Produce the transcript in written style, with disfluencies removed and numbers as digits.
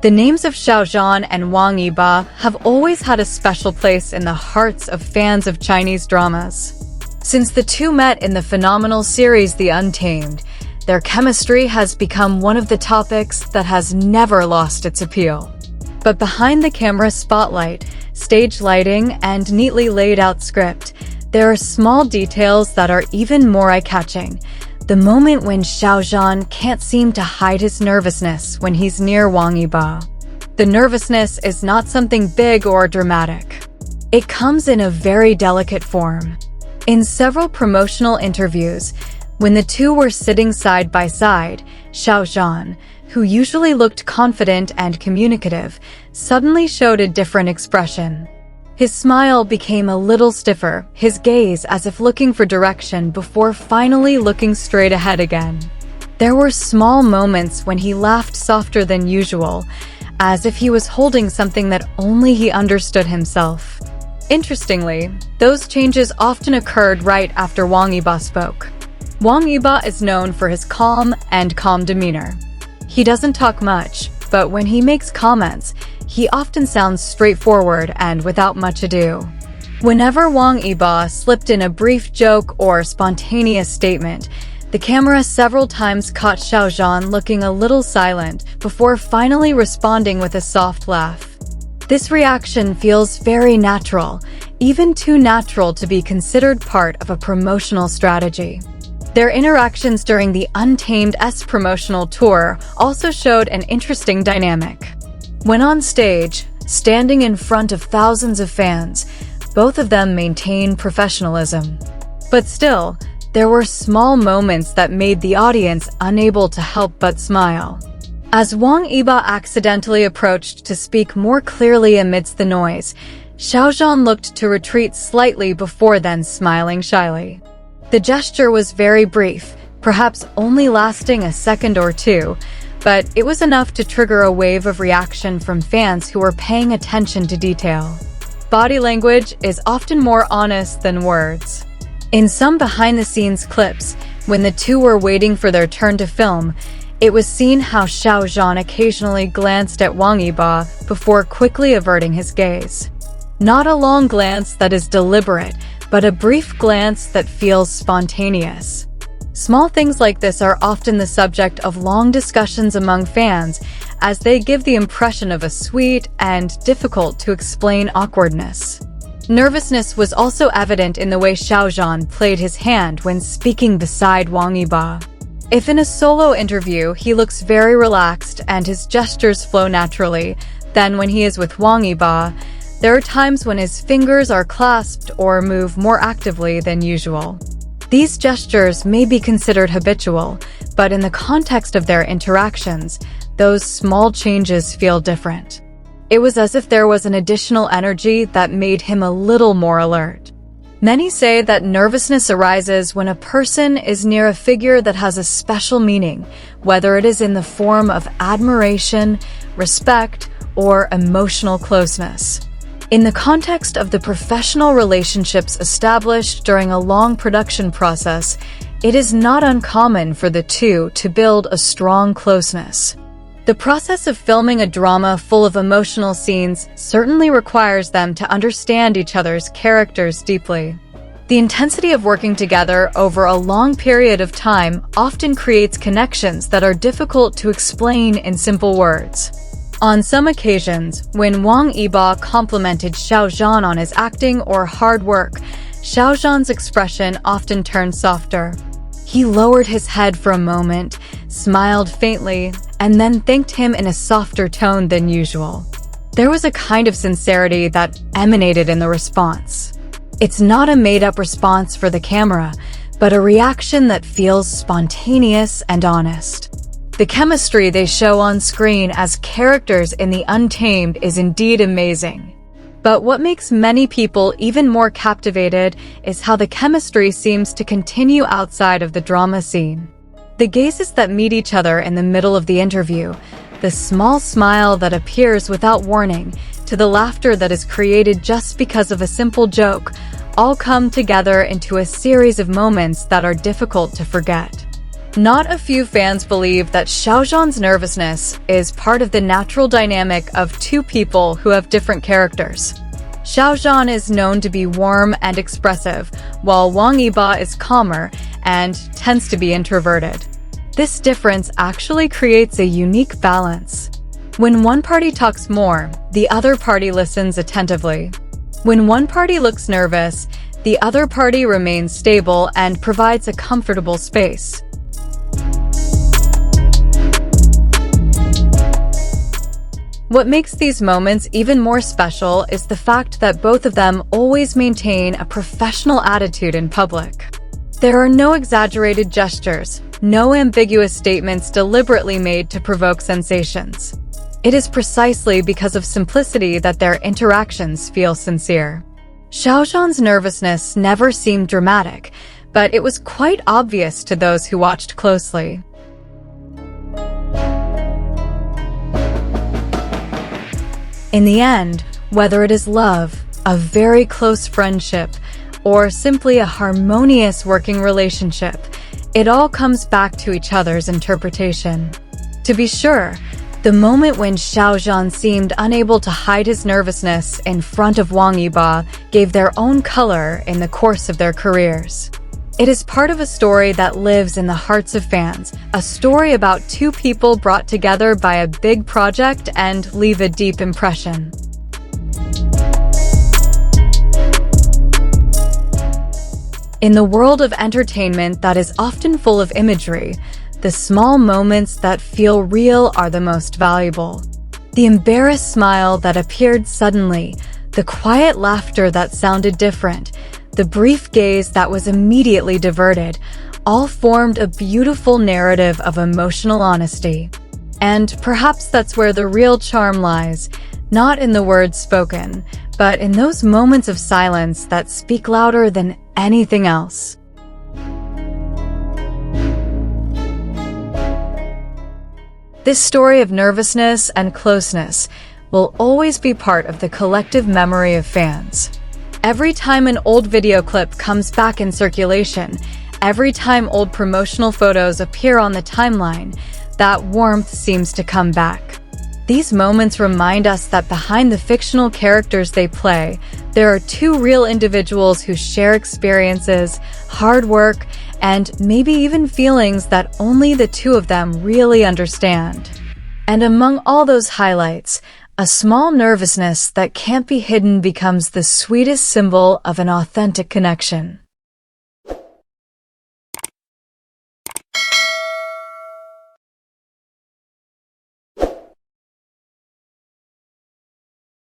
The names of Xiao Zhan and Wang Yibo have always had a special place in the hearts of fans of Chinese dramas. Since the two met in the phenomenal series The Untamed, their chemistry has become one of the topics that has never lost its appeal. But behind the camera's spotlight, stage lighting, and neatly laid out script, there are small details that are even more eye-catching. The moment when Xiao Zhan can't seem to hide his nervousness when he's near Wang Yibo. The nervousness is not something big or dramatic. It comes in a very delicate form. In several promotional interviews, when the two were sitting side by side, Xiao Zhan, who usually looked confident and communicative, suddenly showed a different expression. His smile became a little stiffer, his gaze as if looking for direction before finally looking straight ahead again. There were small moments when he laughed softer than usual, as if he was holding something that only he understood himself. Interestingly, those changes often occurred right after Wang Yibo spoke. Wang Yibo is known for his calm demeanor. He doesn't talk much, but when he makes comments, he often sounds straightforward and without much ado. Whenever Wang Yibo slipped in a brief joke or spontaneous statement, the camera several times caught Xiao Zhan looking a little silent before finally responding with a soft laugh. This reaction feels very natural, even too natural to be considered part of a promotional strategy. Their interactions during the Untamed's promotional tour also showed an interesting dynamic. When on stage, standing in front of thousands of fans, both of them maintain professionalism. But still, there were small moments that made the audience unable to help but smile. As Wang Yibo accidentally approached to speak more clearly amidst the noise, Xiao Zhan looked to retreat slightly before then smiling shyly. The gesture was very brief, perhaps only lasting a second or two, but it was enough to trigger a wave of reaction from fans who were paying attention to detail. Body language is often more honest than words. In some behind-the-scenes clips, when the two were waiting for their turn to film, it was seen how Xiao Zhan occasionally glanced at Wang Yibo before quickly averting his gaze. Not a long glance that is deliberate, but a brief glance that feels spontaneous. Small things like this are often the subject of long discussions among fans, as they give the impression of a sweet and difficult-to-explain awkwardness. Nervousness was also evident in the way Xiao Zhan played his hand when speaking beside Wang Yibo. If in a solo interview he looks very relaxed and his gestures flow naturally, then when he is with Wang Yibo, there are times when his fingers are clasped or move more actively than usual. These gestures may be considered habitual, but in the context of their interactions, those small changes feel different. It was as if there was an additional energy that made him a little more alert. Many say that nervousness arises when a person is near a figure that has a special meaning, whether it is in the form of admiration, respect, or emotional closeness. In the context of the professional relationships established during a long production process, it is not uncommon for the two to build a strong closeness. The process of filming a drama full of emotional scenes certainly requires them to understand each other's characters deeply. The intensity of working together over a long period of time often creates connections that are difficult to explain in simple words. On some occasions, when Wang Yibo complimented Xiao Zhan on his acting or hard work, Xiao Zhan's expression often turned softer. He lowered his head for a moment, smiled faintly, and then thanked him in a softer tone than usual. There was a kind of sincerity that emanated in the response. It's not a made-up response for the camera, but a reaction that feels spontaneous and honest. The chemistry they show on screen as characters in The Untamed is indeed amazing. But what makes many people even more captivated is how the chemistry seems to continue outside of the drama scene. The gazes that meet each other in the middle of the interview, the small smile that appears without warning, to the laughter that is created just because of a simple joke, all come together into a series of moments that are difficult to forget. Not a few fans believe that Xiao Zhan's nervousness is part of the natural dynamic of two people who have different characters. Xiao Zhan is known to be warm and expressive, while Wang Yibo is calmer and tends to be introverted. This difference actually creates a unique balance. When one party talks more, the other party listens attentively. When one party looks nervous, the other party remains stable and provides a comfortable space. What makes these moments even more special is the fact that both of them always maintain a professional attitude in public. There are no exaggerated gestures, no ambiguous statements deliberately made to provoke sensations. It is precisely because of simplicity that their interactions feel sincere. Xiao Zhan's nervousness never seemed dramatic, but it was quite obvious to those who watched closely. In the end, whether it is love, a very close friendship, or simply a harmonious working relationship, it all comes back to each other's interpretation. To be sure, the moment when Xiao Zhan seemed unable to hide his nervousness in front of Wang Yibo gave their own color in the course of their careers. It is part of a story that lives in the hearts of fans, a story about two people brought together by a big project and leave a deep impression. In the world of entertainment that is often full of imagery, the small moments that feel real are the most valuable. The embarrassed smile that appeared suddenly, the quiet laughter that sounded different, the brief gaze that was immediately diverted, all formed a beautiful narrative of emotional honesty. And perhaps that's where the real charm lies, not in the words spoken, but in those moments of silence that speak louder than anything else. This story of nervousness and closeness will always be part of the collective memory of fans. Every time an old video clip comes back in circulation, every time old promotional photos appear on the timeline, that warmth seems to come back. These moments remind us that behind the fictional characters they play, there are two real individuals who share experiences, hard work, and maybe even feelings that only the two of them really understand. And among all those highlights, a small nervousness that can't be hidden becomes the sweetest symbol of an authentic connection.